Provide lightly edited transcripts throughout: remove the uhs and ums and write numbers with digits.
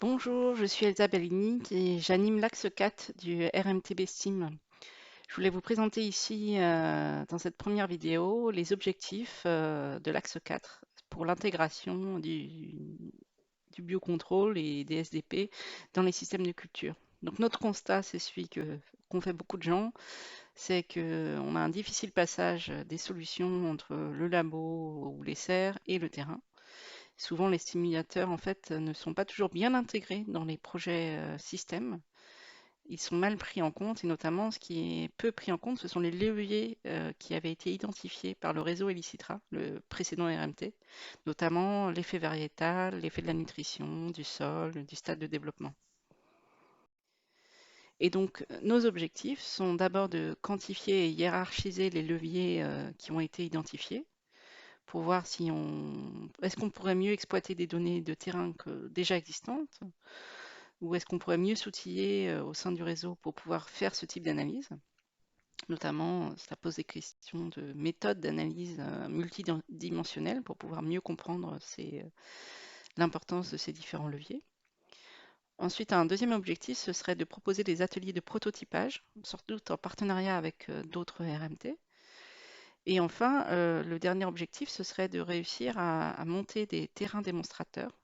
Bonjour, je suis Elsa Bellini et j'anime l'axe 4 du RMTB STEAM. Je voulais vous présenter ici, dans cette première vidéo, les objectifs de l'axe 4 pour l'intégration du biocontrôle et des SDP dans les systèmes de culture. Donc notre constat, c'est celui qu'ont fait beaucoup de gens, c'est qu'on a un difficile passage des solutions entre le labo ou les serres et le terrain. Souvent, les stimulateurs, en fait, ne sont pas toujours bien intégrés dans les projets systèmes. Ils sont mal pris en compte et notamment, ce qui est peu pris en compte, ce sont les leviers qui avaient été identifiés par le réseau Elicitra, le précédent RMT, notamment l'effet variétal, l'effet de la nutrition, du sol, du stade de développement. Et donc, nos objectifs sont d'abord de quantifier et hiérarchiser les leviers qui ont été identifiés pour voir si est-ce qu'on pourrait mieux exploiter des données de terrain déjà existantes ou est-ce qu'on pourrait mieux s'outiller au sein du réseau pour pouvoir faire ce type d'analyse. Notamment, ça pose des questions de méthodes d'analyse multidimensionnelles pour pouvoir mieux comprendre l'importance de ces différents leviers. Ensuite, un deuxième objectif, ce serait de proposer des ateliers de prototypage, surtout en partenariat avec d'autres RMT. Et enfin, le dernier objectif, ce serait de réussir à monter des terrains démonstrateurs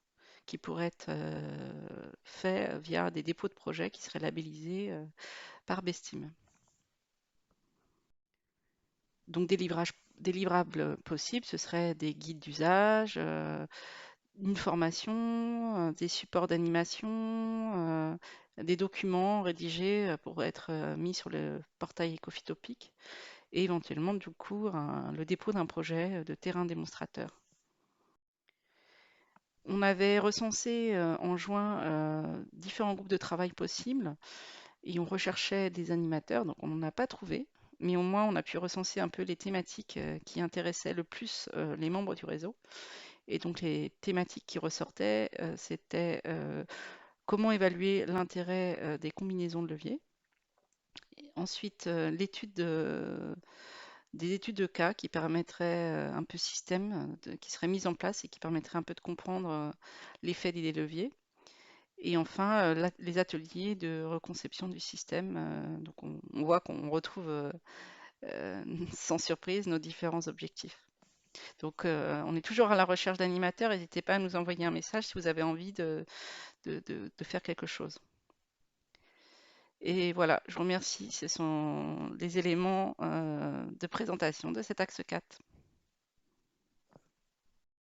qui pourraient être faits via des dépôts de projets qui seraient labellisés par BESTIM. Donc des livrables possibles, ce seraient des guides d'usage, une formation, des supports d'animation, des documents rédigés pour être mis sur le portail Ecophytopic et éventuellement du coup le dépôt d'un projet de terrain démonstrateur. On avait recensé en juin différents groupes de travail possibles et on recherchait des animateurs, donc on n'en a pas trouvé, mais au moins on a pu recenser un peu les thématiques qui intéressaient le plus les membres du réseau. Et donc les thématiques qui ressortaient, c'était comment évaluer l'intérêt des combinaisons de leviers. Ensuite, des études de cas qui permettraient un peu système, qui seraient mises en place et qui permettraient un peu de comprendre l'effet des leviers. Et enfin, les ateliers de reconception du système. Donc on voit qu'on retrouve sans surprise nos différents objectifs. Donc on est toujours à la recherche d'animateurs. N'hésitez pas à nous envoyer un message si vous avez envie de faire quelque chose. Et voilà, je vous remercie. Ce sont les éléments de présentation de cet axe 4.